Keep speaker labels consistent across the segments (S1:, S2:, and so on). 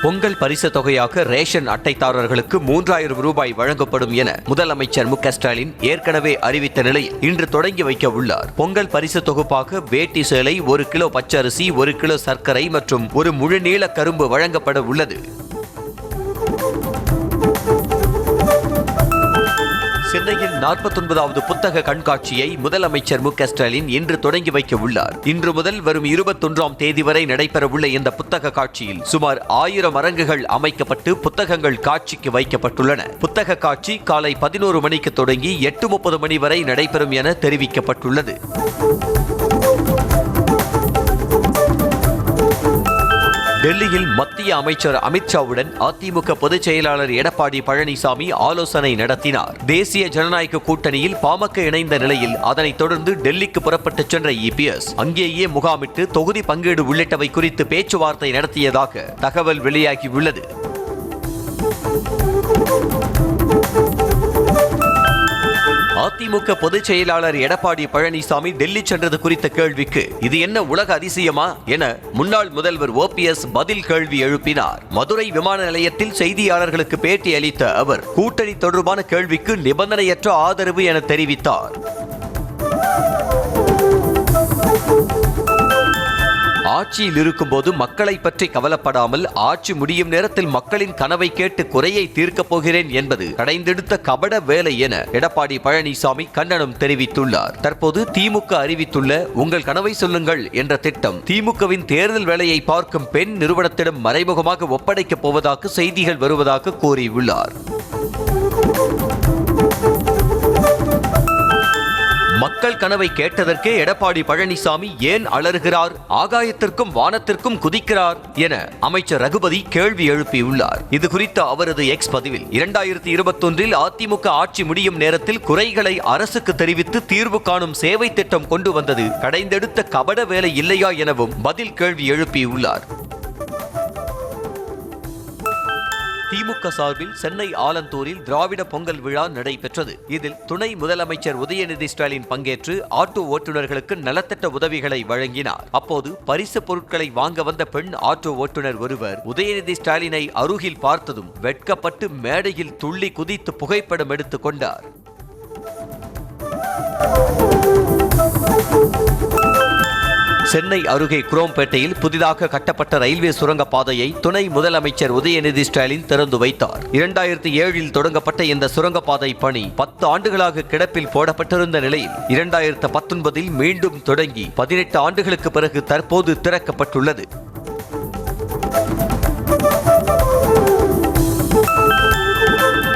S1: பொங்கல் பரிசு தொகையாக ரேஷன் அட்டைதாரர்களுக்கு 3000 ரூபாய் வழங்கப்படும் என முதலமைச்சர் மு க ஸ்டாலின் ஏற்கனவே அறிவித்த நிலையில் இன்று தொடங்கி வைக்க உள்ளார். பொங்கல் பரிசு தொகுப்பாக வேட்டி சேலை, 1 கிலோ பச்சரிசி, 1 கிலோ சர்க்கரை மற்றும் ஒரு முழுநீள கரும்பு வழங்கப்பட உள்ளது. சென்னையில் 49வது புத்தக கண்காட்சியை முதலமைச்சர் மு க ஸ்டாலின் இன்று தொடங்கி வைக்க உள்ளார். இன்று முதல் வரும் 21ஆம் தேதி வரை நடைபெறவுள்ள இந்த புத்தக காட்சியில் சுமார் 1000 அரங்குகள் அமைக்கப்பட்டு புத்தகங்கள் காட்சிக்கு வைக்கப்பட்டுள்ளன. புத்தக காட்சி காலை 11 மணிக்கு தொடங்கி 8:30 மணி வரை நடைபெறும் என தெரிவிக்கப்பட்டுள்ளது. டெல்லியில் மத்திய அமைச்சர் அமித்ஷாவுடன் அதிமுக பொதுச் செயலாளர் எடப்பாடி பழனிசாமி ஆலோசனை நடத்தினார். தேசிய ஜனநாயக கூட்டணியில் பாமக இணைந்த நிலையில் அதனைத் தொடர்ந்து டெல்லிக்கு புறப்பட்டு சென்ற இபிஎஸ் அங்கேயே முகாமிட்டு தொகுதி பங்கீடு உள்ளிட்டவை குறித்து பேச்சுவார்த்தை நடத்தியதாக தகவல் வெளியாகியுள்ளது. அதிமுக பொதுச் செயலாளர் எடப்பாடி பழனிசாமி டெல்லி சென்றது குறித்த கேள்விக்கு இது என்ன உலக அதிசயமா என முன்னாள் முதல்வர் ஓபிஎஸ் பதில் கேள்வி எழுப்பினார். மதுரை விமான நிலையத்தில் செய்தியாளர்களுக்கு பேட்டி அளித்த அவர் கூட்டணி தொடர்பான கேள்விக்கு நிபந்தனையற்ற ஆதரவு என தெரிவித்தார். ஆட்சியில் இருக்கும்போது மக்களை பற்றி கவலைப்படாமல் ஆட்சி முடியும் நேரத்தில் மக்களின் கனவை கேட்டு குறையை தீர்க்கப் போகிறேன் என்பது கடைந்தெடுத்த கபட வேலை என எடப்பாடி பழனிசாமி கண்டனம் தெரிவித்துள்ளார். தற்போது திமுக அறிவித்துள்ள உங்கள் கனவை சொல்லுங்கள் என்ற திட்டம் திமுகவின் தேர்தல் வேலையை பார்க்கும் பெண் நிறுவனத்திடம் மறைமுகமாக ஒப்படைக்கப் போவதாக செய்திகள் வருவதாக கூறியுள்ளார். மக்கள் கனவை கேட்டதற்கே எடப்பாடி பழனிசாமி ஏன் அலறுகிறார், ஆகாயத்திற்கும் வானத்திற்கும் குதிக்கிறார் என அமைச்சர் ரகுபதி கேள்வி எழுப்பியுள்ளார். இது குறித்த அவரது எக்ஸ் பதிவில் 2021 அதிமுக ஆட்சி முடியும் நேரத்தில் குறைகளை அரசுக்கு தெரிவித்து தீர்வு காணும் சேவை திட்டம் கொண்டு வந்தது கடைந்தெடுத்த கபட வேலை இல்லையா எனவும் பதில் கேள்வி எழுப்பியுள்ளார். திமுக சார்பில் சென்னை ஆலந்தூரில் திராவிட பொங்கல் விழா நடைபெற்றது. இதில் துணை முதலமைச்சர் உதயநிதி ஸ்டாலின் பங்கேற்று ஆட்டோ ஓட்டுநர்களுக்கு நலத்திட்ட உதவிகளை வழங்கினார். அப்போது பரிசு பொருட்களை வாங்க வந்த பெண் ஆட்டோ ஓட்டுநர் ஒருவர் உதயநிதி ஸ்டாலினை அருகில் பார்த்ததும் வெட்கப்பட்டு மேடையில் துள்ளி குதித்து புகைப்படம் எடுத்துக் கொண்டார். சென்னை அருகே குரோம்பேட்டையில் புதிதாக கட்டப்பட்ட ரயில்வே சுரங்கப்பாதையை துணை முதலமைச்சர் உதயநிதி ஸ்டாலின் திறந்து வைத்தார். 2007இல் தொடங்கப்பட்ட இந்த சுரங்கப்பாதை பணி 10 ஆண்டுகளாக கிடப்பில் போடப்பட்டிருந்த நிலையில் 2019இல் மீண்டும் தொடங்கி 18 ஆண்டுகளுக்கு பிறகு தற்போது திறக்கப்பட்டுள்ளது.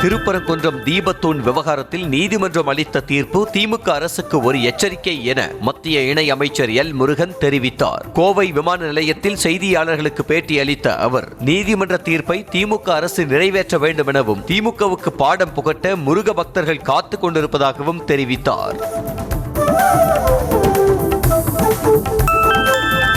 S1: திருப்பரங்குன்றம் தீபத்தூண் விவகாரத்தில் நீதிமன்றம் அளித்த தீர்ப்பு திமுக அரசுக்கு ஒரு எச்சரிக்கை என மத்திய இணை அமைச்சர் எல் முருகன் தெரிவித்தார். கோவை விமான நிலையத்தில் செய்தியாளர்களுக்கு பேட்டி அளித்த அவர் நீதிமன்ற தீர்ப்பை திமுக அரசு நிறைவேற்ற வேண்டும் எனவும் திமுகவுக்கு பாடம் புகட்ட முருக பக்தர்கள் காத்துக் கொண்டிருப்பதாகவும் தெரிவித்தார்.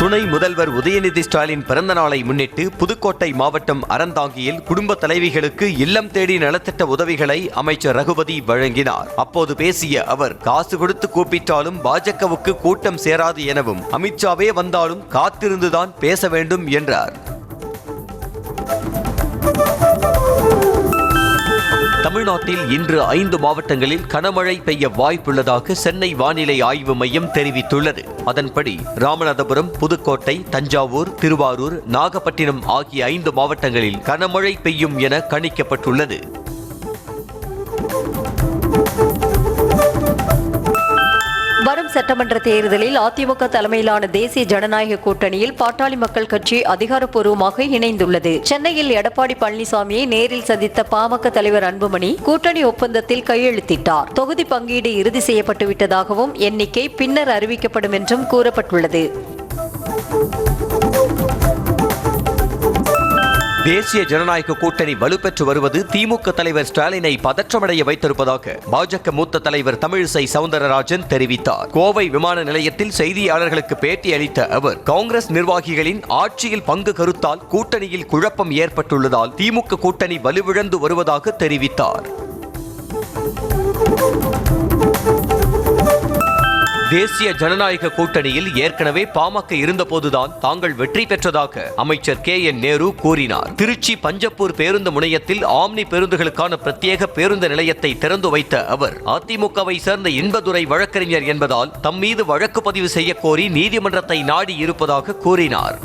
S1: துணை முதல்வர் உதயநிதி ஸ்டாலின் பிறந்த நாளை முன்னிட்டு புதுக்கோட்டை மாவட்டம் அறந்தாங்கியில் குடும்ப தலைவிகளுக்கு இல்லம் தேடி நலத்திட்ட உதவிகளை அமைச்சர் ரகுபதி வழங்கினார். அப்போது பேசிய அவர் காசு கொடுத்து கூப்பிட்டாலும் பாஜகவுக்கு கூட்டம் சேராது எனவும் அமித்ஷாவே வந்தாலும் காத்திருந்துதான் பேச வேண்டும் என்றார். தமிழ்நாட்டில் இன்று 5 மாவட்டங்களில் கனமழை பெய்ய வாய்ப்புள்ளதாக சென்னை வானிலை ஆய்வு மையம் தெரிவித்துள்ளது. அதன்படி ராமநாதபுரம், புதுக்கோட்டை, தஞ்சாவூர், திருவாரூர், நாகப்பட்டினம் ஆகிய 5 மாவட்டங்களில் கனமழை பெய்யும் என கணிக்கப்பட்டுள்ளது.
S2: வரும் சட்டமன்ற தேர்தலில் அதிமுக தலைமையிலான தேசிய ஜனநாயக கூட்டணியில் பாட்டாளி மக்கள் கட்சி அதிகாரப்பூர்வமாக இணைந்துள்ளது. சென்னையில் எடப்பாடி பழனிசாமியை நேரில் சந்தித்த பாமக தலைவர் அன்புமணி கூட்டணி ஒப்பந்தத்தில் கையெழுத்திட்டார். தொகுதி பங்கீடு இறுதி செய்யப்பட்டுவிட்டதாகவும் எண்ணிக்கை பின்னர் அறிவிக்கப்படும் என்றும் கூறப்பட்டுள்ளது.
S1: தேசிய ஜனநாயக கூட்டணி வலுப்பெற்று வருவது திமுக தலைவர் ஸ்டாலினை பதற்றமடைய வைத்திருப்பதாக பாஜக மூத்த தலைவர் தமிழிசை சவுந்தரராஜன் தெரிவித்தார். கோவை விமான நிலையத்தில் செய்தியாளர்களுக்கு பேட்டி அளித்த அவர் காங்கிரஸ் நிர்வாகிகளின் ஆட்சியில் பங்கு கருத்தால் கூட்டணியில் குழப்பம் ஏற்பட்டுள்ளதால் திமுக கூட்டணி வலுவிழந்து வருவதாக தெரிவித்தார். தேசிய ஜனநாயக கூட்டணியில் ஏற்கனவே பாமக இருந்தபோதுதான் தாங்கள் வெற்றி பெற்றதாக அமைச்சர் KN நேரு கூறினார். திருச்சி பஞ்சப்பூர் பேருந்து முனையத்தில் ஆம்னி பேருந்துகளுக்கான பிரத்யேக பேருந்து நிலையத்தை திறந்து வைத்த அவர் அதிமுகவை சேர்ந்த இன்பதுரை வழக்கறிஞர் என்பதால் தம் மீது வழக்கு பதிவு செய்ய கோரி நீதிமன்றத்தை நாடி இருப்பதாக கூறினார்.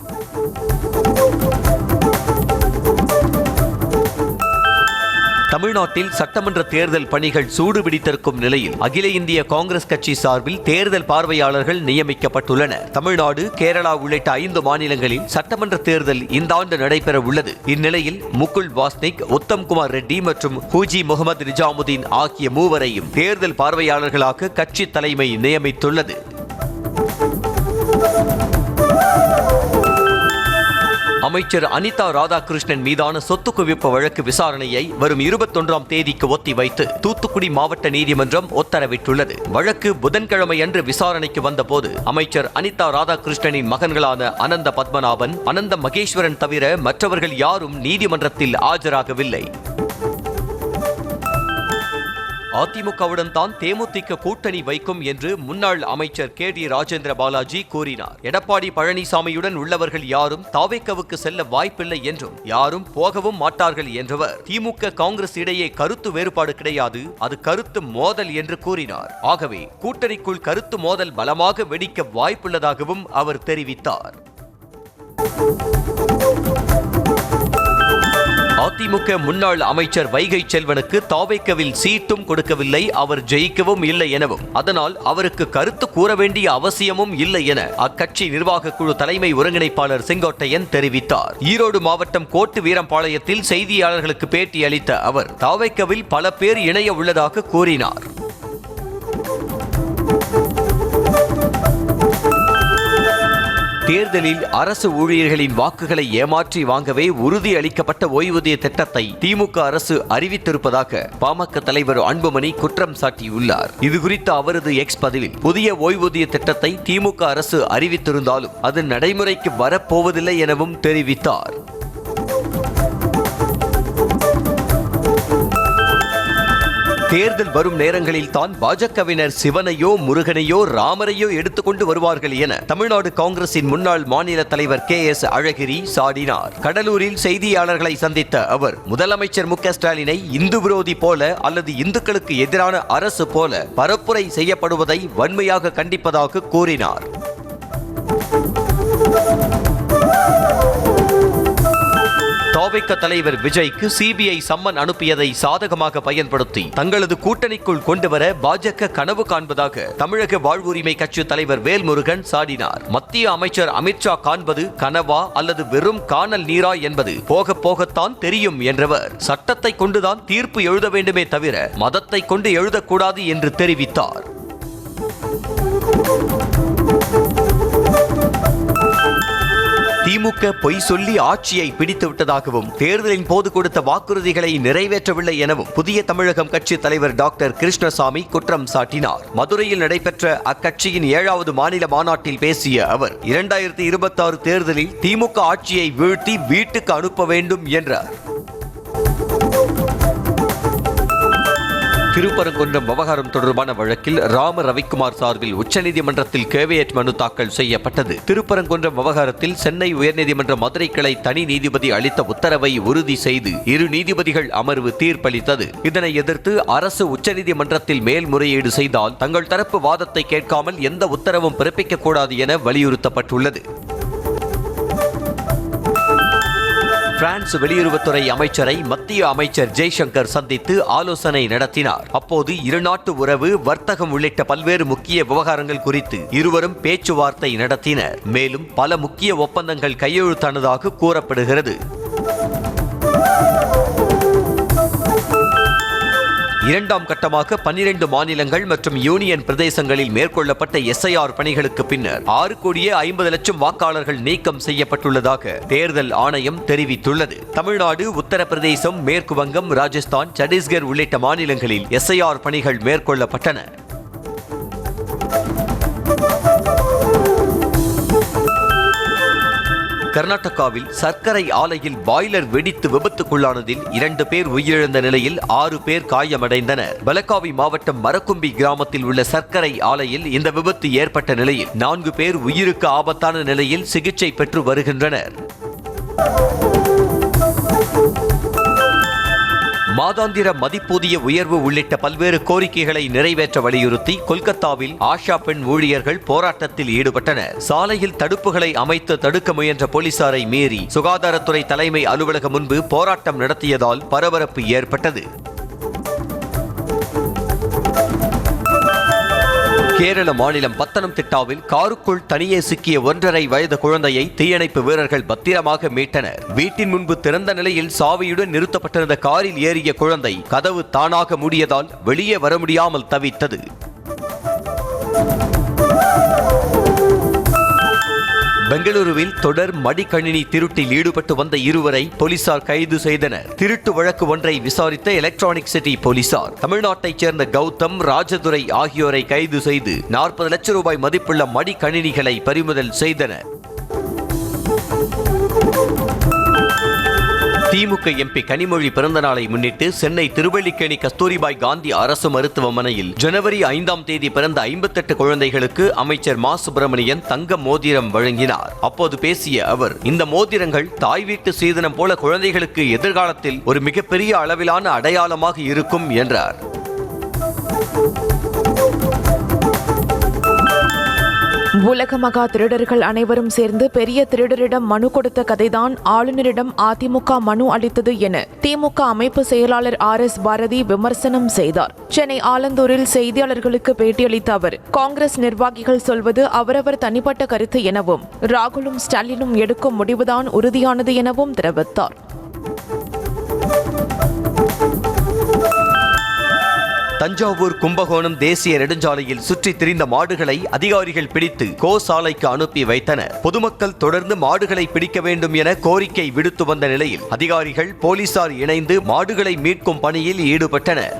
S1: தமிழ்நாட்டில் சட்டமன்ற தேர்தல் பணிகள் சூடுபிடித்திருக்கும் நிலையில் அகில இந்திய காங்கிரஸ் கட்சி சார்பில் தேர்தல் பார்வையாளர்கள் நியமிக்கப்பட்டுள்ளனர். தமிழ்நாடு, கேரளா உள்ளிட்ட 5 மாநிலங்களில் சட்டமன்ற தேர்தல் இந்த ஆண்டு நடைபெற உள்ளது. இந்நிலையில் முகுல் வாஸ்னிக், உத்தம் குமார் ரெட்டி மற்றும் ஹூஜி முகமது நிஜாமுதீன் ஆகிய மூவரையும் தேர்தல் பார்வையாளர்களாக கட்சி தலைமை நியமித்துள்ளது. அமைச்சர் அனிதா ராதாகிருஷ்ணன் மீதான சொத்து குவிப்பு வழக்கு விசாரணையை வரும் 21ஆம் தேதிக்கு ஒத்திவைத்து தூத்துக்குடி மாவட்ட நீதிமன்றம் உத்தரவிட்டுள்ளது. வழக்கு புதன்கிழமை அன்று விசாரணைக்கு வந்தபோது அமைச்சர் அனிதா ராதாகிருஷ்ணனின் மகன்களான அனந்த பத்மநாபன், அனந்த மகேஸ்வரன் தவிர மற்றவர்கள் யாரும் நீதிமன்றத்தில் ஆஜராகவில்லை. அதிமுகவுடன் தான் தேமுதிக கூட்டணி வைக்கும் என்று முன்னாள் அமைச்சர் KD ராஜேந்திர பாலாஜி கூறினார். எடப்பாடி பழனிசாமியுடன் உள்ளவர்கள் யாரும் தாவேக்கவுக்கு செல்ல வாய்ப்பில்லை என்றும் யாரும் போகவும் மாட்டார்கள் என்றவர் திமுக காங்கிரஸ் இடையே கருத்து வேறுபாடு கிடையாது, அது கருத்து மோதல் என்று கூறினார். ஆகவே கூட்டணிக்குள் கருத்து மோதல் பலமாக வெடிக்க வாய்ப்புள்ளதாகவும் அவர் தெரிவித்தார். அதிமுக முன்னாள் அமைச்சர் வைகை செல்வனுக்கு தாவேக்கவில் சீட்டும் கொடுக்கவில்லை, அவர் ஜெயிக்கவும் இல்லை எனவும் அதனால் அவருக்கு கருத்து கூற வேண்டிய அவசியமும் இல்லை என அக்கட்சி நிர்வாக குழு தலைமை ஒருங்கிணைப்பாளர் செங்கோட்டையன் தெரிவித்தார். ஈரோடு மாவட்டம் கோட்டு வீரம்பாளையத்தில் செய்தியாளர்களுக்கு பேட்டி அளித்த அவர் தாவேக்கவில் பல பேர் இணைய உள்ளதாக கூறினார். தேர்தலில் அரசு ஊழியர்களின் வாக்குகளை ஏமாற்றி வாங்கவே உறுதி அளிக்கப்பட்ட ஓய்வூதிய திட்டத்தை திமுக அரசு அறிவித்திருப்பதாக பாமக தலைவர் அன்புமணி குற்றம் சாட்டியுள்ளார். இதுகுறித்த அவரது எக்ஸ் பதிவில் புதிய ஓய்வூதிய திட்டத்தை திமுக அரசு அறிவித்திருந்தாலும் அது நடைமுறைக்கு வரப்போவதில்லை எனவும் தெரிவித்தார். தேர்தல் வரும் நேரங்களில் தான் பாஜகவினர் சிவனையோ முருகனையோ ராமரையோ எடுத்துக்கொண்டு வருவார்கள் என தமிழ்நாடு காங்கிரசின் முன்னாள் மாநில தலைவர் KS அழகிரி சாடினார். கடலூரில் செய்தியாளர்களை சந்தித்த அவர் முதலமைச்சர் மு க ஸ்டாலினை இந்து விரோதி போல அல்லது இந்துக்களுக்கு எதிரான அரசு போல பரப்புரை செய்யப்படுவதை வன்மையாக கண்டிப்பதாக கூறினார். தாவேக தலைவர் விஜய்க்கு CBI சம்மன் அனுப்பியதை சாதகமாக பயன்படுத்தி தங்களது கூட்டணிக்குள் கொண்டுவர பாஜக கனவு காண்பதாக தமிழக வாழ்வுரிமை கட்சி தலைவர் வேல்முருகன் சாடினார். மத்திய அமைச்சர் அமித்ஷா காண்பது கனவா அல்லது வெறும் காணல் நீரா என்பது போக போகத்தான் தெரியும் என்றவர் சட்டத்தை கொண்டுதான் தீர்ப்பு எழுத வேண்டுமே தவிர மதத்தை கொண்டு எழுதக்கூடாது என்று தெரிவித்தார். திமுக பொய் சொல்லி ஆட்சியை பிடித்து விட்டதாகவும் தேர்தலின் போது கொடுத்த வாக்குறுதிகளை நிறைவேற்றவில்லை எனவும் புதிய தமிழகம் கட்சி தலைவர் டாக்டர் கிருஷ்ணசாமி குற்றம் சாட்டினார். மதுரையில் நடைபெற்ற அக்கட்சியின் 7வது மாநில மாநாட்டில் பேசிய அவர் 2026 தேர்தலில் திமுக ஆட்சியை வீழ்த்தி வீட்டுக்கு அனுப்ப வேண்டும் என்றார். திருப்பரங்குன்றம் விவகாரம் தொடர்பான வழக்கில் ராம ரவிக்குமார் சார்பில் உச்சநீதிமன்றத்தில் கேவியட் மனு தாக்கல் செய்யப்பட்டது. திருப்பரங்குன்றம் விவகாரத்தில் சென்னை உயர்நீதிமன்ற மதுரை கிளை தனி நீதிபதி அளித்த உத்தரவை உறுதி செய்து 2 நீதிபதிகள் அமர்வு தீர்ப்பளித்தது. இதனை எதிர்த்து அரசு உச்சநீதிமன்றத்தில் மேல்முறையீடு செய்தால் தங்கள் தரப்பு வாதத்தை கேட்காமல் எந்த உத்தரவும் பிறப்பிக்கக்கூடாது என வலியுறுத்தப்பட்டுள்ளது. பிரான்ஸ் வெளியுறவுத்துறை அமைச்சரை மத்திய அமைச்சர் ஜெய்சங்கர் சந்தித்து ஆலோசனை நடத்தினார். அப்போது இருநாட்டு உறவு, வர்த்தகம் உள்ளிட்ட பல்வேறு முக்கிய விவகாரங்கள் குறித்து இருவரும் பேச்சுவார்த்தை நடத்தினர். மேலும் பல முக்கிய ஒப்பந்தங்கள் கையெழுத்தானதாக கூறப்படுகிறது. இரண்டாம் கட்டமாக 12 மாநிலங்கள் மற்றும் யூனியன் பிரதேசங்களில் மேற்கொள்ளப்பட்ட SIR பணிகளுக்கு பின்னர் 6,50,00,000 வாக்காளர்கள் நீக்கம் செய்யப்பட்டுள்ளதாக தேர்தல் ஆணையம் தெரிவித்துள்ளது. தமிழ்நாடு, உத்தரப்பிரதேசம், மேற்கு வங்கம், ராஜஸ்தான், சத்தீஸ்கர் உள்ளிட்ட மாநிலங்களில் SIR பணிகள் மேற்கொள்ளப்பட்டன. கர்நாடகாவில் சர்க்கரை ஆலையில் பாய்லர் வெடித்து விபத்துக்குள்ளானதில் 2 பேர் உயிரிழந்த நிலையில் 6 பேர் காயமடைந்தனர். பெலகாவி மாவட்டம் மரக்கும்பி கிராமத்தில் உள்ள சர்க்கரை ஆலையில் இந்த விபத்து ஏற்பட்ட நிலையில் 4 பேர் உயிருக்கு ஆபத்தான நிலையில் சிகிச்சை பெற்று வருகின்றனர். மாதாந்திர மதிப்பூதிய உயர்வு உள்ளிட்ட பல்வேறு கோரிக்கைகளை நிறைவேற்ற வலியுறுத்தி கொல்கத்தாவில் ஆஷா பெண் ஊழியர்கள் போராட்டத்தில் ஈடுபட்டனர். சாலையில் தடுப்புகளை அமைத்து தடுக்க முயன்ற போலீசாரை மீறி சுகாதாரத்துறை தலைமை அலுவலகம் முன்பு போராட்டம் நடத்தியதால் பரபரப்பு ஏற்பட்டது. கேரள மாநிலம் பத்தனம்திட்டாவில் காருக்குள் தனியே சிக்கிய 1.5 வயது குழந்தையை தீயணைப்பு வீரர்கள் பத்திரமாக மீட்டனர். வீட்டின் முன்பு திறந்த நிலையில் சாவியுடன் நிறுத்தப்பட்டிருந்த காரில் ஏறிய குழந்தை கதவு தானாக மூடியதால் வெளியே வர முடியாமல் தவித்தது. பெங்களூருவில் தொடர் மடிக்கணினி திருட்டில் ஈடுபட்டு வந்த 2 பேரை போலீசார் கைது செய்தனர். திருட்டு வழக்கு ஒன்றை விசாரித்த எலக்ட்ரானிக் சிட்டி போலீசார் தமிழ்நாட்டைச் சேர்ந்த கௌதம், ராஜதுரை ஆகியோரை கைது செய்து 40 லட்சம் ரூபாய் மதிப்புள்ள மடிக்கணினிகளை பறிமுதல் செய்தனர். திமுக எம்பி கனிமொழி பிறந்த நாளை முன்னிட்டு சென்னை திருவல்லிக்கேணி கஸ்தூரிபாய் காந்தி அரசு மருத்துவமனையில் ஜனவரி 5ஆம் தேதி பிறந்த 58 குழந்தைகளுக்கு அமைச்சர் மா சுப்பிரமணியன் தங்க மோதிரம் வழங்கினார். அப்போது பேசிய அவர், இந்த மோதிரங்கள் தாய் வீட்டு சீதனம் போல குழந்தைகளுக்கு எதிர்காலத்தில் ஒரு மிகப்பெரிய அளவிலான அடையாளமாக இருக்கும் என்றார்.
S3: உலக மகா திருடர்கள் அனைவரும் சேர்ந்து பெரிய திருடரிடம் மனு கொடுத்த கதைதான் ஆளுநரிடம் அதிமுக மனு அளித்தது என திமுக அமைப்பு செயலாளர் RS பாரதி விமர்சனம் செய்தார். சென்னை ஆலந்தூரில் செய்தியாளர்களுக்கு பேட்டியளித்த அவர், காங்கிரஸ் நிர்வாகிகள் சொல்வது அவரவர் தனிப்பட்ட கருத்து எனவும் ராகுலும் ஸ்டாலினும் எடுக்கும் முடிவுதான் உறுதியானது எனவும் தெரிவித்தார்.
S1: தஞ்சாவூர் கும்பகோணம் தேசிய நெடுஞ்சாலையில் சுற்றித் திரிந்த மாடுகளை அதிகாரிகள் பிடித்து கோசாலைக்கு அனுப்பி வைத்தனர். பொதுமக்கள் தொடர்ந்து மாடுகளை பிடிக்க வேண்டும் என கோரிக்கை விடுத்து வந்த நிலையில் அதிகாரிகள் போலீசார் இணைந்து மாடுகளை மீட்கும் பணியில் ஈடுபட்டனர்.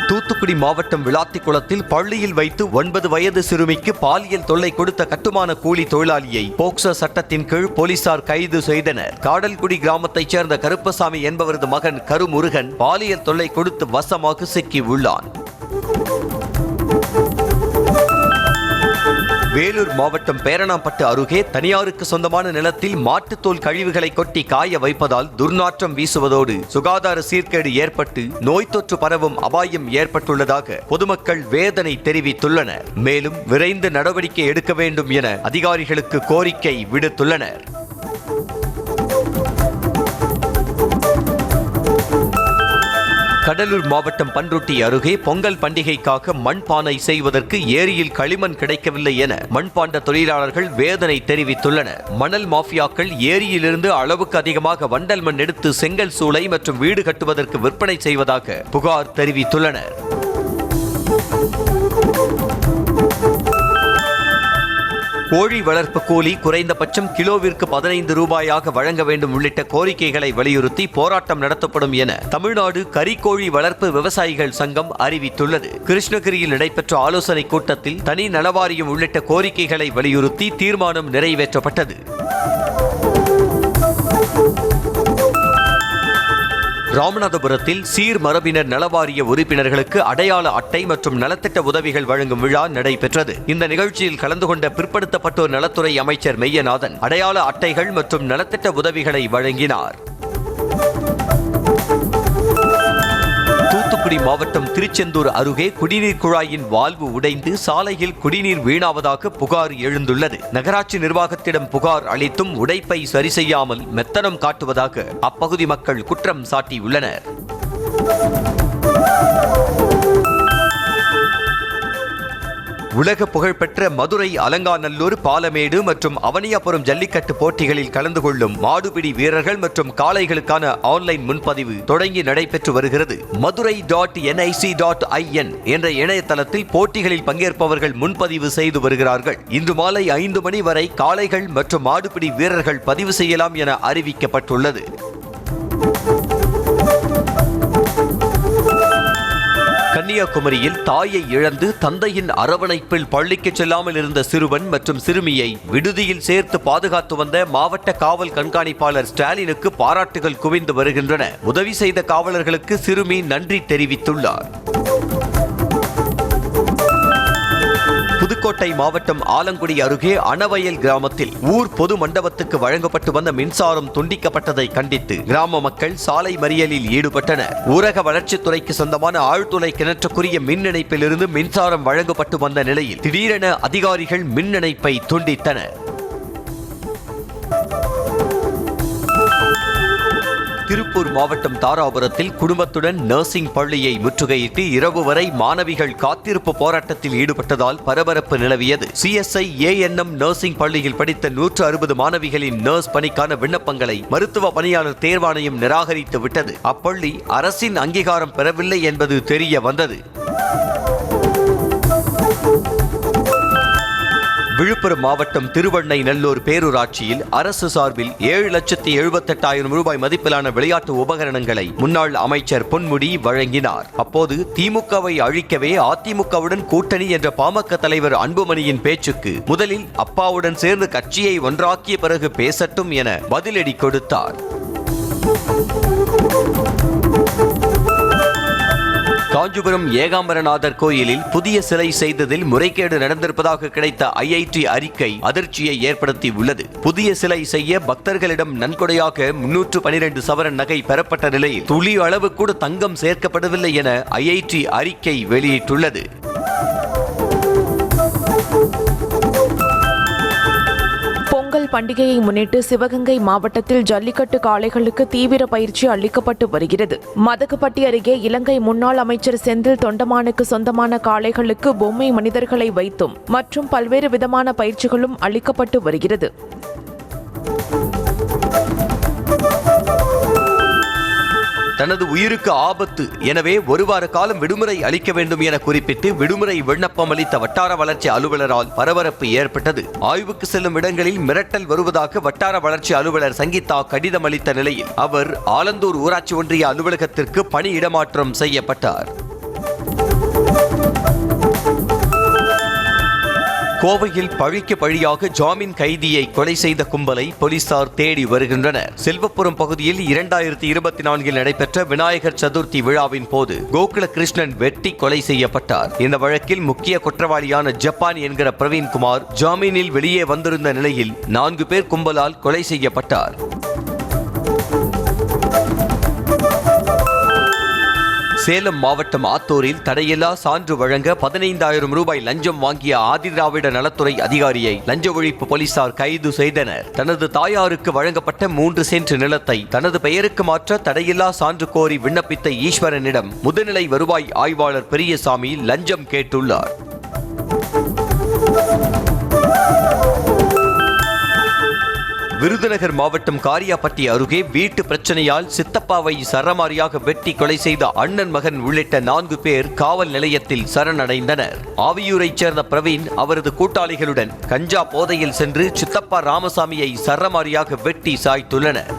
S1: தூத்துக்குடி மாவட்டம் விளாத்திக்குளத்தில் பள்ளியில் வைத்து 9 வயது சிறுமிக்கு பாலியல் தொல்லை கொடுத்த கட்டுமான கூலி தொழிலாளியை போக்சோ சட்டத்தின் கீழ் போலீசார் கைது செய்தனர். காடல்குடி கிராமத்தைச் சேர்ந்த கருப்பசாமி என்பவரது மகன் கருமுருகன் பாலியல் தொல்லை கொடுத்து வசமாக சிக்கி உள்ளான். வேலூர் மாவட்டம் பேரணாம்பட்டு அருகே தனியாருக்கு சொந்தமான நிலத்தில் மாட்டுத்தோல் கழிவுகளை கொட்டி காய வைப்பதால் துர்நாற்றம் வீசுவதோடு சுகாதார சீர்கேடு ஏற்பட்டு நோய் தொற்று பரவும் அபாயம் ஏற்பட்டுள்ளதாக பொதுமக்கள் வேதனை தெரிவித்துள்ளனர். மேலும் விரைந்து நடவடிக்கை எடுக்க வேண்டும் என அதிகாரிகளுக்கு கோரிக்கை விடுத்துள்ளனர். கடலூர் மாவட்டம் பன்ருட்டி அருகே பொங்கல் பண்டிகைக்காக மண்பானை செய்வதற்கு ஏரியில் களிமண் கிடைக்கவில்லை என மண்பாண்ட தொழிலாளர்கள் வேதனை தெரிவித்துள்ளனர். மணல் மாஃபியாக்கள் ஏரியிலிருந்து அளவுக்கு அதிகமாக வண்டல் மண் எடுத்து செங்கல் சூளை மற்றும் வீடு கட்டுவதற்கு விற்பனை செய்வதாக புகார் தெரிவித்துள்ளனர். கோழி வளர்ப்பு கூலி குறைந்தபட்சம் கிலோவிற்கு 15 ரூபாயாக வழங்க வேண்டும் உள்ளிட்ட கோரிக்கைகளை வலியுறுத்தி போராட்டம் நடத்தப்படும் என தமிழ்நாடு கறிக்கோழி வளர்ப்பு விவசாயிகள் சங்கம் அறிவித்துள்ளது. கிருஷ்ணகிரியில் நடைபெற்ற ஆலோசனைக் கூட்டத்தில் தனி நலவாரியம் உள்ளிட்ட கோரிக்கைகளை வலியுறுத்தி தீர்மானம் நிறைவேற்றப்பட்டது. ராமநாதபுரத்தில் சீர் மரபினர் நலவாரிய உறுப்பினர்களுக்கு அடையாள அட்டை மற்றும் நலத்திட்ட உதவிகள் வழங்கும் விழா நடைபெற்றது. இந்த நிகழ்ச்சியில் கலந்து கொண்ட பிற்படுத்தப்பட்டோர் நலத்துறை அமைச்சர் மெய்யநாதன் அடையாள அட்டைகள் மற்றும் நலத்திட்ட உதவிகளை வழங்கினார். தூத்துக்குடி மாவட்டம் திருச்செந்தூர் அருகே குடிநீர் குழாயின் வால்வு உடைந்து சாலையில் குடிநீர் வீணாவதாக புகார் எழுந்துள்ளது. நகராட்சி நிர்வாகத்திடம் புகார் அளித்தும் உடைப்பை சரி செய்யாமல் மெத்தனம் காட்டுவதாக அப்பகுதி மக்கள் குற்றம் சாட்டியுள்ளனர். உலக புகழ்பெற்ற மதுரை அலங்காநல்லூர், பாலமேடு மற்றும் அவனியாபுரம் ஜல்லிக்கட்டு போட்டிகளில் கலந்து கொள்ளும் மாடுபிடி வீரர்கள் மற்றும் காளைகளுக்கான ஆன்லைன் முன்பதிவு தொடங்கி நடைபெற்று வருகிறது. madurai.nic.in என்ற இணையதளத்தில் போட்டிகளில் பங்கேற்பவர்கள் முன்பதிவு செய்து வருகிறார்கள். இன்று மாலை 5 மணி வரை காளைகள் மற்றும் மாடுபிடி வீரர்கள் பதிவு செய்யலாம் என அறிவிக்கப்பட்டுள்ளது. கன்னியாகுமரியில் தாயை இழந்து தந்தையின் அரவணைப்பில் பள்ளிக்கு செல்லாமல் இருந்த சிறுவன் மற்றும் சிறுமியை விடுதியில் சேர்த்து பாதுகாத்து வந்த மாவட்ட காவல் கண்காணிப்பாளர் ஸ்டாலினுக்கு பாராட்டுகள் குவிந்து வருகின்றன. உதவி செய்த காவலர்களுக்கு சிறுமி நன்றி தெரிவித்துள்ளார். புதுக்கோட்டை மாவட்டம் ஆலங்குடி அருகே அணவயல் கிராமத்தில் ஊர் பொது மண்டபத்துக்கு வழங்கப்பட்டு வந்த மின்சாரம் துண்டிக்கப்பட்டதை கண்டித்து கிராம மக்கள் சாலை மறியலில் ஈடுபட்டனர். ஊரக வளர்ச்சித்துறைக்கு சொந்தமான ஆழ்துளை கிணற்றுக்குரிய மின் இணைப்பிலிருந்து மின்சாரம் வழங்கப்பட்டு வந்த நிலையில் திடீரென அதிகாரிகள் மின் இணைப்பை துண்டித்தனர். திருப்பூர் மாவட்டம் தாராபுரத்தில் குடும்பத்துடன் நர்சிங் பள்ளியை முற்றுகையிட்டு இரவு வரை மாணவிகள் காத்திருப்பு போராட்டத்தில் ஈடுபட்டதால் பரபரப்பு நிலவியது. CSI ANM நர்சிங் பள்ளியில் படித்த 160 மாணவிகளின் நர்ஸ் பணிக்கான விண்ணப்பங்களை மருத்துவ பணியாளர் தேர்வாணையம் நிராகரித்து விட்டது. அப்பள்ளி அரசின் அங்கீகாரம் பெறவில்லை என்பது தெரிய வந்தது. விழுப்புரம் மாவட்டம் திருவண்ணைநல்லூர் பேரூராட்சியில் அரசு சார்பில் 7,78,000 ரூபாய் மதிப்பிலான விளையாட்டு உபகரணங்களை முன்னாள் அமைச்சர் பொன்முடி வழங்கினார். அப்போது திமுகவை அழிக்கவே அதிமுகவுடன் கூட்டணி என்ற பாமக தலைவர் அன்புமணியின் பேச்சுக்கு முதலில் அப்பாவுடன் சேர்ந்து கட்சியை ஒன்றாக்கிய பிறகு பேசட்டும் என பதிலடி கொடுத்தார். காஞ்சிபுரம் ஏகாம்பரநாதர் கோயிலில் புதிய சிலை செய்ததில் முறைகேடு நடந்திருப்பதாக கிடைத்த IIT அறிக்கை அதிர்ச்சியை ஏற்படுத்தி உள்ளது. புதிய சிலை செய்ய பக்தர்களிடம் நன்கொடையாக 312 சவரன் நகை பெறப்பட்ட நிலையில் துளி அளவு கூட தங்கம் சேர்க்கப்படவில்லை என IIT அறிக்கை வெளியிட்டுள்ளது.
S3: பொங்கல் பண்டிகையை முன்னிட்டு சிவகங்கை மாவட்டத்தில் ஜல்லிக்கட்டு காளைகளுக்கு தீவிர பயிற்சி அளிக்கப்பட்டு வருகிறது. மதகுப்பட்டி அருகே இலங்கை முன்னாள் அமைச்சர் செந்தில் தொண்டமானுக்கு சொந்தமான காளைகளுக்கு பொம்மை மனிதர்களை வைத்தும் மற்றும் பல்வேறு விதமான பயிற்சிகளும் அளிக்கப்பட்டு வருகிறது.
S1: தனது உயிருக்கு ஆபத்து, எனவே ஒரு வார காலம் விடுமுறை அளிக்க வேண்டும் என குறிப்பிட்டு விடுமுறை விண்ணப்பம் அளித்த வட்டார வளர்ச்சி அலுவலரால் பரபரப்பு ஏற்பட்டது. ஆய்வுக்கு செல்லும் இடங்களில் மிரட்டல் வருவதாக வட்டார வளர்ச்சி அலுவலர் சங்கீதா கடிதம் அளித்த நிலையில் அவர் ஆலந்தூர் ஊராட்சி ஒன்றிய அலுவலகத்திற்கு பணி இடமாற்றம் செய்யப்பட்டார். கோவையில் பழிக்கு பழியாக ஜாமீன் கைதியை கொலை செய்த கும்பலை போலீசார் தேடி வருகின்றனர். செல்வப்புரம் பகுதியில் 2024 நடைபெற்ற விநாயகர் சதுர்த்தி விழாவின் போது கோகுல கிருஷ்ணன் வெட்டி கொலை செய்யப்பட்டார். இந்த வழக்கில் முக்கிய குற்றவாளியான ஜப்பான் என்கிற பிரவீன்குமார் ஜாமீனில் வெளியே வந்திருந்த நிலையில் 4 பேர் கும்பலால் கொலை செய்யப்பட்டார். சேலம் மாவட்டம் ஆத்தூரில் தடையில்லா சான்று வழங்க 15,000 ரூபாய் லஞ்சம் வாங்கிய ஆதிதிராவிட நலத்துறை அதிகாரியை லஞ்ச ஒழிப்பு போலீசார் கைது செய்தனர். தனது தாயாருக்கு வழங்கப்பட்ட 3 சென்ட் நிலத்தை தனது பெயருக்கு மாற்ற தடையில்லா சான்று கோரி விண்ணப்பித்த ஈஸ்வரனிடம் முதுநிலை வருவாய் ஆய்வாளர் பெரியசாமி லஞ்சம் கேட்டுள்ளார். விருதுநகர் மாவட்டம் காரியாபட்டி அருகே வீட்டு பிரச்சனையால் சித்தப்பாவை சரமாரியாக வெட்டி கொலை செய்த அண்ணன் மகன் உள்ளிட்ட 4 பேர் காவல் நிலையத்தில் சரணடைந்தனர். ஆவியூரைச் சேர்ந்த பிரவீன் அவரது கூட்டாளிகளுடன் கஞ்சா போதையில் சென்று சித்தப்பா ராமசாமியை சரமாரியாக வெட்டி சாய்த்துள்ளனர்.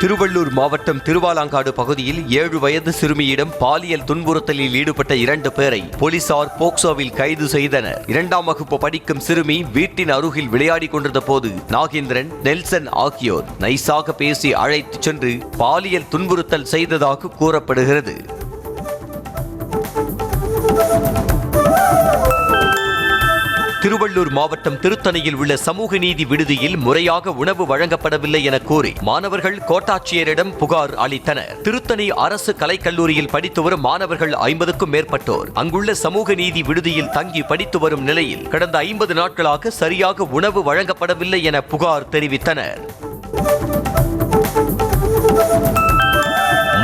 S1: திருவள்ளூர் மாவட்டம் திருவாலாங்காடு பகுதியில் 7 வயது சிறுமியிடம் பாலியல் துன்புறுத்தலில் ஈடுபட்ட 2 பேரை போலீசார் போக்சோவில் கைது செய்தனர். 2ஆம் வகுப்பு படிக்கும் சிறுமி வீட்டின் அருகில் விளையாடிக் கொண்டிருந்த போது நாகேந்திரன், நெல்சன் ஆகியோர் நைசாக பேசி அழைத்துச் சென்று பாலியல் துன்புறுத்தல் செய்ததாக கூறப்படுகிறது. திருவள்ளூர் மாவட்டம் திருத்தணியில் உள்ள சமூக நீதி விடுதியில் முறையாக உணவு வழங்கப்படவில்லை என கூறி மாணவர்கள் கோட்டாட்சியரிடம் புகார் அளித்தனர். திருத்தணி அரசு கலைக்கல்லூரியில் படித்து வரும் மாணவர்கள் 50க்கும் மேற்பட்டோர் அங்குள்ள சமூக நீதி விடுதியில் தங்கி படித்து வரும் நிலையில் கடந்த 50 நாட்களாக சரியாக உணவு வழங்கப்படவில்லை என புகார் தெரிவித்தனர்.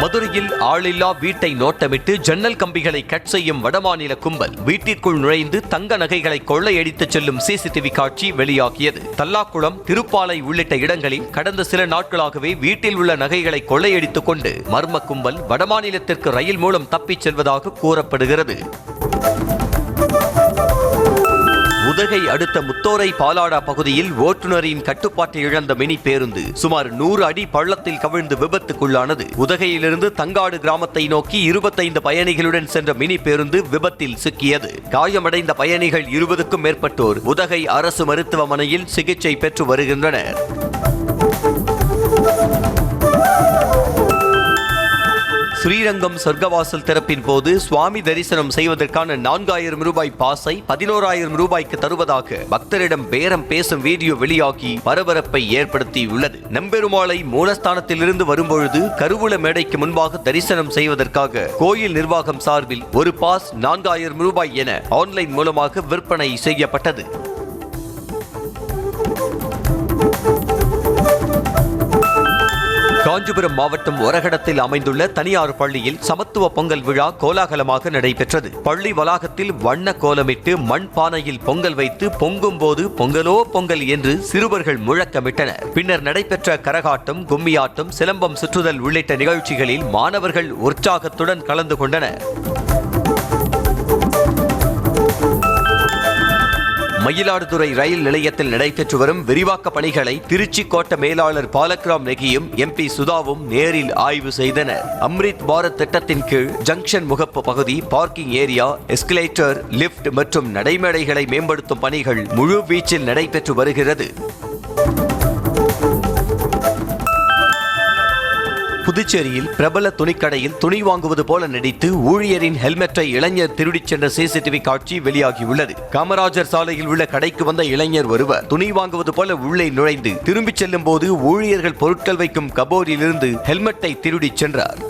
S1: மதுரையில் ஆளில்லா வீட்டை நோட்டமிட்டு ஜன்னல் கம்பிகளை கட் செய்யும் வடமாநில கும்பல் வீட்டிற்குள் நுழைந்து தங்க நகைகளை கொள்ளையடித்துச் செல்லும் CCTV காட்சி வெளியாகியது. தல்லாக்குளம், திருப்பாலை உள்ளிட்ட இடங்களில் கடந்த சில நாட்களாகவே வீட்டில் உள்ள நகைகளை கொள்ளையடித்துக் கொண்டு மர்ம கும்பல் வடமாநிலத்திற்கு ரயில் மூலம் தப்பிச் செல்வதாக கூறப்படுகிறது. உதகை அடுத்த முத்தோரை பாலாடா பகுதியில் ஓட்டுநரின் கட்டுப்பாட்டை இழந்த மினி பேருந்து சுமார் 100 அடி பள்ளத்தில் கவிழ்ந்து விபத்துக்குள்ளானது. உதகையிலிருந்து தங்காடு கிராமத்தை நோக்கி 25 பயணிகளுடன் சென்ற மினி பேருந்து விபத்தில் சிக்கியது. காயமடைந்த பயணிகள் 20க்கும் மேற்பட்டோர் உதகை அரசு மருத்துவமனையில் சிகிச்சை பெற்று வருகின்றனர். ஸ்ரீரங்கம் சொர்க்கவாசல் திறப்பின் போது சுவாமி தரிசனம் செய்வதற்கான 4000 ரூபாய் பாஸை 11,000 ரூபாய்க்கு தருவதாக பக்தரிடம் பேரம் பேசும் வீடியோ வெளியாகி பரபரப்பை ஏற்படுத்தியுள்ளது. நம்பெருமாளை மூலஸ்தானத்திலிருந்து வரும்பொழுது கருவூல மேடைக்கு முன்பாக தரிசனம் செய்வதற்காக கோயில் நிர்வாகம் சார்பில் ஒரு பாஸ் 4000 ரூபாய் என ஆன்லைன் மூலமாக விற்பனை செய்யப்பட்டது. காஞ்சிபுரம் மாவட்டம் ஒரகடத்தில் அமைந்துள்ள தனியார் பள்ளியில் சமத்துவ பொங்கல் விழா கோலாகலமாக நடைபெற்றது. பள்ளி வளாகத்தில் வண்ண கோலமிட்டு மண் பானையில் பொங்கல் வைத்து பொங்கும் போது பொங்கலோ பொங்கல் என்று சிறுவர்கள் முழக்கமிட்டனர். பின்னர் நடைபெற்ற கரகாட்டம், கும்மியாட்டம், சிலம்பம் சுற்றுதல் உள்ளிட்ட நிகழ்ச்சிகளில் மாணவர்கள் உற்சாகத்துடன் கலந்து கொண்டனர். மயிலாடுதுறை ரயில் நிலையத்தில் நடைபெற்று வரும் விரிவாக்க பணிகளை திருச்சி கோட்ட மேலாளர் பாலக்ராம் நெகியும் MP சுதாவும் நேரில் ஆய்வு செய்தனர். அம்ரித் பாரத் திட்டத்தின் கீழ் ஜங்ஷன் முகப்பு பகுதி, பார்க்கிங் ஏரியா, எஸ்கலேட்டர், லிப்ட் மற்றும் நடைமேடைகளை மேம்படுத்தும் பணிகள் முழு வீச்சில் நடைபெற்று வருகிறது. புதுச்சேரியில் பிரபல துணிக்கடையில் துணி வாங்குவது போல நடித்து ஊழியரின் ஹெல்மெட்டை இளைஞர் திருடிச் சென்ற CCTV காட்சி வெளியாகியுள்ளது. காமராஜர் சாலையில் உள்ள கடைக்கு வந்த இளைஞர் ஒருவர் துணி வாங்குவது போல உள்ளே நுழைந்து திரும்பிச் செல்லும் போது ஊழியர்கள் பொருட்கள் வைக்கும் கபோர்டிலிருந்து ஹெல்மெட்டை திருடிச் சென்றார்.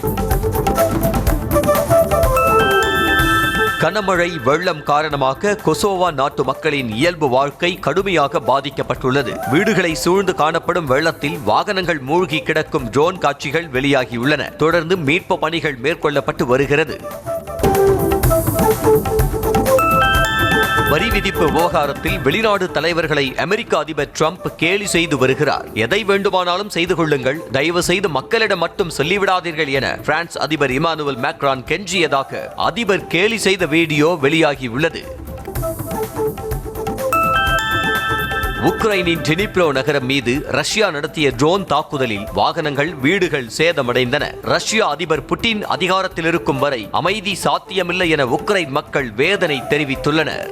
S1: கனமழை வெள்ளம் காரணமாக கொசோவா நாட்டு மக்களின் இயல்பு வாழ்க்கை கடுமையாக பாதிக்கப்பட்டுள்ளது. வீடுகளை சூழ்ந்து காணப்படும் வெள்ளத்தில் வாகனங்கள் மூழ்கி கிடக்கும் ட்ரோன் காட்சிகள் வெளியாகியுள்ளன. தொடர்ந்து மீட்பு பணிகள் மேற்கொள்ளப்பட்டு வருகிறது. வரி விதிப்பு விவகாரத்தில் வெளிநாடு தலைவர்களை அமெரிக்க அதிபர் டிரம்ப் கேலி செய்து வருகிறார். எதை வேண்டுமானாலும் செய்து கொள்ளுங்கள், தயவு செய்து மக்களிடம் மட்டும் சொல்லிவிடாதீர்கள் என பிரான்ஸ் அதிபர் இமானுவேல் மேக்ரான் கெஞ்சியதாக அதிபர் கேலி செய்த வீடியோ வெளியாகியுள்ளது. உக்ரைனின் டினிப்ரோ நகரம் மீது ரஷ்யா நடத்திய ட்ரோன் தாக்குதலில் வாகனங்கள், வீடுகள் சேதமடைந்தன. ரஷ்ய அதிபர் புட்டின் அதிகாரத்தில் இருக்கும் வரை அமைதி சாத்தியமில்லை என உக்ரைன் மக்கள் வேதனை தெரிவித்துள்ளனர்.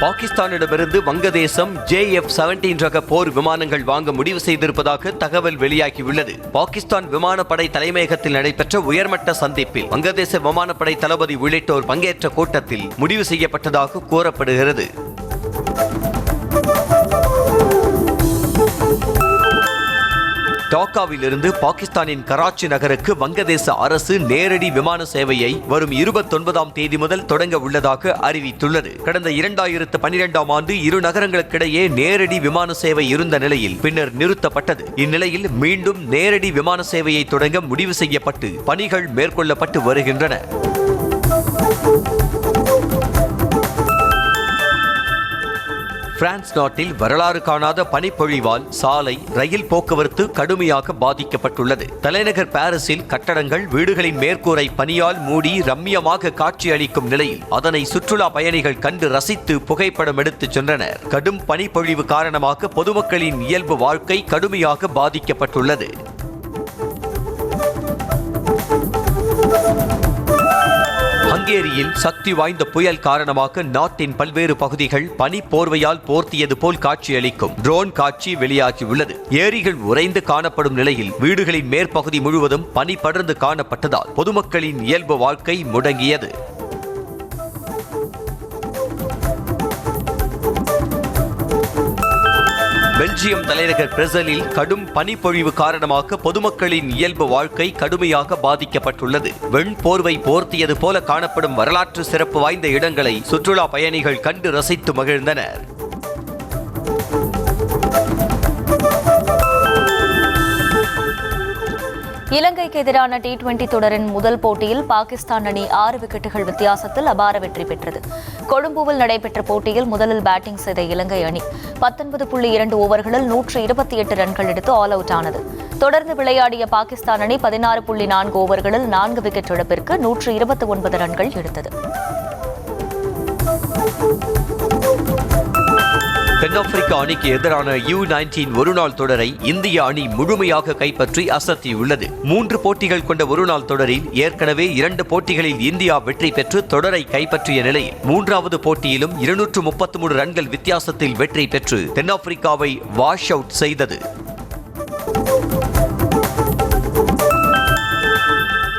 S1: பாகிஸ்தானிடமிருந்து வங்கதேசம் JF-17 ரக போர் விமானங்கள் வாங்க முடிவு செய்திருப்பதாக தகவல் வெளியாகியுள்ளது. பாகிஸ்தான் விமானப்படை தலைமையகத்தில் நடைபெற்ற உயர்மட்ட சந்திப்பில் வங்கதேச விமானப்படை தளபதி உள்ளிட்டோர் பங்கேற்ற கூட்டத்தில் முடிவு செய்யப்பட்டதாக கூறப்படுகிறது. டாக்காவிலிருந்து பாகிஸ்தானின் கராச்சி நகருக்கு வங்கதேச அரசு நேரடி விமான சேவையை வரும் 29ஆம் தேதி முதல் தொடங்க உள்ளதாக அறிவித்துள்ளது. கடந்த 2012ஆம் ஆண்டு இரு நகரங்களுக்கிடையே நேரடி விமான சேவை இருந்த நிலையில் பின்னர் நிறுத்தப்பட்டது. இந்நிலையில் மீண்டும் நேரடி விமான சேவையை தொடங்க முடிவு செய்யப்பட்டு பணிகள் மேற்கொள்ளப்பட்டு வருகின்றன. பிரான்ஸ் நாட்டில் வரலாறு காணாத பனிப்பொழிவால் சாலை, ரயில் போக்குவரத்து கடுமையாக பாதிக்கப்பட்டுள்ளது. தலைநகர் பாரிஸில் கட்டடங்கள், வீடுகளின் மேற்கூரை பனியால் மூடி ரம்மியமாக காட்சியளிக்கும் நிலையில் அதனை சுற்றுலா பயணிகள் கண்டு ரசித்து புகைப்படம் எடுத்துச் சென்றனர். கடும் பனிப்பொழிவு காரணமாக பொதுமக்களின் இயல்பு வாழ்க்கை கடுமையாக பாதிக்கப்பட்டுள்ளது. ஹங்கேரியில் சக்தி வாய்ந்த புயல் காரணமாக நாட்டின் பல்வேறு பகுதிகள் பனி போர்வையால் போர்த்தியது போல் காட்சியளிக்கும் ட்ரோன் காட்சி வெளியாகியுள்ளது. ஏரிகள் உறைந்து காணப்படும் நிலையில் வீடுகளின் மேற்பகுதி முழுவதும் பனி படர்ந்து காணப்பட்டதால் பொதுமக்களின் இயல்பு வாழ்க்கை முடங்கியது. பெல்ஜியம் தலைநகர் பிரசலில் கடும் பனிப்பொழிவு காரணமாக பொதுமக்களின் இயல்பு வாழ்க்கை கடுமையாக பாதிக்கப்பட்டுள்ளது. வெண்போர்வை போர்த்தியது போல காணப்படும் வரலாற்று சிறப்பு வாய்ந்த இடங்களை சுற்றுலா பயணிகள் கண்டு ரசித்து மகிழ்ந்தனர்.
S4: இலங்கைக்கு எதிரான T20 தொடரின் முதல் போட்டியில் பாகிஸ்தான் அணி 6 விக்கெட்டுகள் வித்தியாசத்தில் அபார வெற்றி பெற்றது. கொழும்புவில் நடைபெற்ற போட்டியில் முதலில் பேட்டிங் செய்த இலங்கை அணி 19.2 ஓவர்களில் 128 ரன்கள் எடுத்து ஆல் அவுட் ஆனது. தொடர்ந்து விளையாடிய பாகிஸ்தான் அணி 16.4 ஓவர்களில் 4 விக்கெட் இழப்பிற்கு 129 ரன்கள் எடுத்தது.
S1: தென்னாப்பிரிக்கா அணிக்கு எதிரான U19 ஒருநாள் தொடரை இந்திய அணி முழுமையாக கைப்பற்றி அசத்தியுள்ளது. 3 போட்டிகள் கொண்ட ஒருநாள் தொடரில் ஏற்கனவே 2 போட்டிகளில் இந்தியா வெற்றி பெற்று தொடரை கைப்பற்றிய நிலையில் 3வது போட்டியிலும் 233 ரன்கள் வித்தியாசத்தில் வெற்றி பெற்று தென்னாப்பிரிக்காவை வாஷ் அவுட் செய்தது.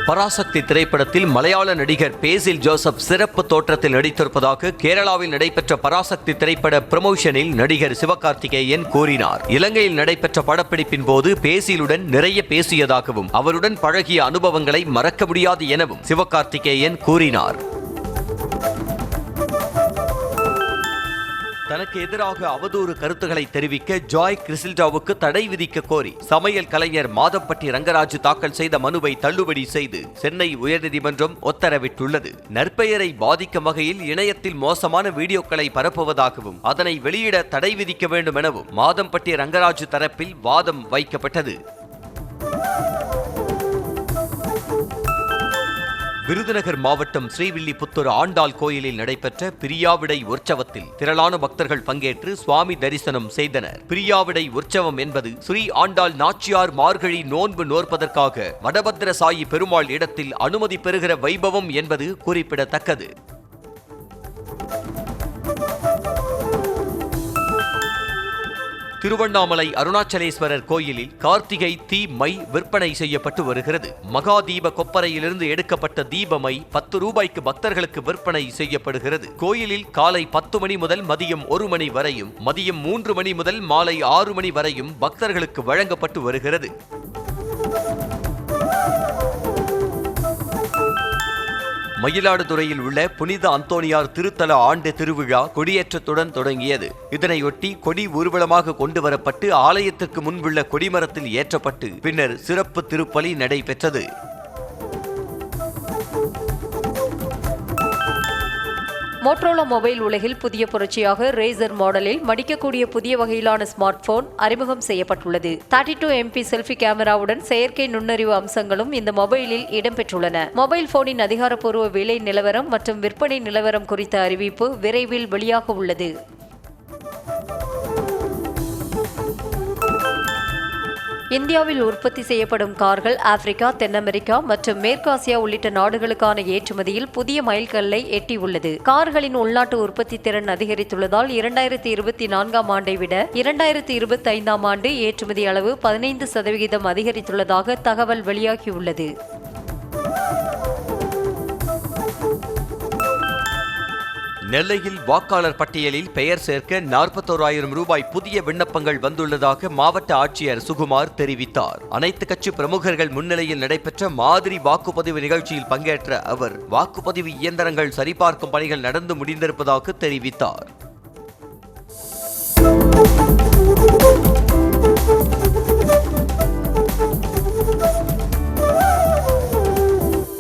S1: பராசக்தி திரைப்படத்தில் மலையாள நடிகர் பேசில் ஜோசப் சிறப்பு தோற்றத்தில் நடித்திருப்பதாக கேரளாவில் நடைபெற்ற பராசக்தி திரைப்பட ப்ரமோஷனில் நடிகர் சிவகார்த்திகேயன் கூறினார். இலங்கையில் நடைபெற்ற படப்பிடிப்பின் போது பேசிலுடன் நிறைய பேசியதாகவும் அவருடன் பழகிய அனுபவங்களை மறக்க முடியாது எனவும் சிவகார்த்திகேயன் கூறினார். தனக்கு எதிராக அவதூறு கருத்துக்களை தெரிவிக்க ஜாய் கிறிசில்டாவுக்கு தடை விதிக்க கோரி சமையல் கலைஞர் மாதம்பட்டி ரங்கராஜு தாக்கல் செய்த மனுவை தள்ளுபடி செய்து சென்னை உயர்நீதிமன்றம் உத்தரவிட்டுள்ளது. நற்பெயரை பாதிக்கும் வகையில் இணையத்தில் மோசமான வீடியோக்களை பரப்புவதாகவும் அதனை வெளியிட தடை விதிக்க வேண்டும் எனவும் மாதம்பட்டி ரங்கராஜு தரப்பில் வாதம் வைக்கப்பட்டது. விருதுநகர் மாவட்டம் ஸ்ரீவில்லிபுத்தூர் ஆண்டாள் கோயிலில் நடைபெற்ற பிரியாவிடை உற்சவத்தில் திரளான பக்தர்கள் பங்கேற்று சுவாமி தரிசனம் செய்தனர். பிரியாவிடை உற்சவம் என்பது ஸ்ரீ ஆண்டாள் நாச்சியார் மார்கழி நோன்பு நோற்பதற்காக வடபத்திர சாயி பெருமாள் இடத்தில் அனுமதி பெறுகிற வைபவம் என்பது குறிப்பிடத்தக்கது. திருவண்ணாமலை அருணாச்சலேஸ்வரர் கோயிலில் கார்த்திகை தீ மை விற்பனை செய்யப்பட்டு வருகிறது. மகாதீப கொப்பரையிலிருந்து எடுக்கப்பட்ட தீபமை 10 ரூபாய்க்கு பக்தர்களுக்கு விற்பனை செய்யப்படுகிறது. கோயிலில் காலை 10 மணி முதல் மதியம் 1 மணி வரையும், மதியம் 3 மணி முதல் மாலை 6 மணி வரையும் பக்தர்களுக்கு வழங்கப்பட்டு வருகிறது. மயிலாடுதுறையில் உள்ள புனித அந்தோனியார் திருத்தல ஆண்டு திருவிழா கொடியேற்றத்துடன் தொடங்கியது. இதனையொட்டி கொடி ஊர்வலமாக கொண்டு வரப்பட்டு ஆலயத்திற்கு முன்புள்ள கொடிமரத்தில் ஏற்றப்பட்டு பின்னர் சிறப்பு திருப்பலி நடைபெற்றது.
S2: மோட்டோரோலா மொபைல் உலகில் புதிய புரட்சியாக ரேசர் மாடலில் மடிக்கக்கூடிய புதிய வகையிலான ஸ்மார்ட் போன் அறிமுகம் செய்யப்பட்டுள்ளது. 32 MP செல்ஃபி கேமராவுடன் செயற்கை நுண்ணறிவு அம்சங்களும் இந்த மொபைலில் இடம்பெற்றுள்ளன. மொபைல் போனின் அதிகாரப்பூர்வ விலை நிலவரம் மற்றும் விற்பனை நிலவரம் குறித்த அறிவிப்பு விரைவில் வெளியாக உள்ளது. இந்தியாவில் உற்பத்தி செய்யப்படும் கார்கள் ஆப்பிரிக்கா, தென் அமெரிக்கா மற்றும் மேற்காசியா உள்ளிட்ட நாடுகளுக்கான ஏற்றுமதியில் புதிய மைல்கல்லை எட்டியுள்ளது. கார்களின் உள்நாட்டு உற்பத்தி திறன் அதிகரித்துள்ளதால் 2024ஆம் ஆண்டை விட 2025ஆம் ஆண்டு ஏற்றுமதி அளவு 15% அதிகரித்துள்ளதாக தகவல் வெளியாகியுள்ளது.
S1: நெல்லையில் வாக்காளர் பட்டியலில் பெயர் சேர்க்க 41,000 ரூபாய் புதிய விண்ணப்பங்கள் வந்துள்ளதாக மாவட்ட ஆட்சியர் சுகுமார் தெரிவித்தார். அனைத்து கட்சி பிரமுகர்கள் முன்னிலையில் நடைபெற்ற மாதிரி வாக்குப்பதிவு நிகழ்ச்சியில் பங்கேற்ற அவர் வாக்குப்பதிவு இயந்திரங்கள் சரிபார்க்கும் பணிகள் நடந்து முடிந்திருப்பதாக தெரிவித்தார்.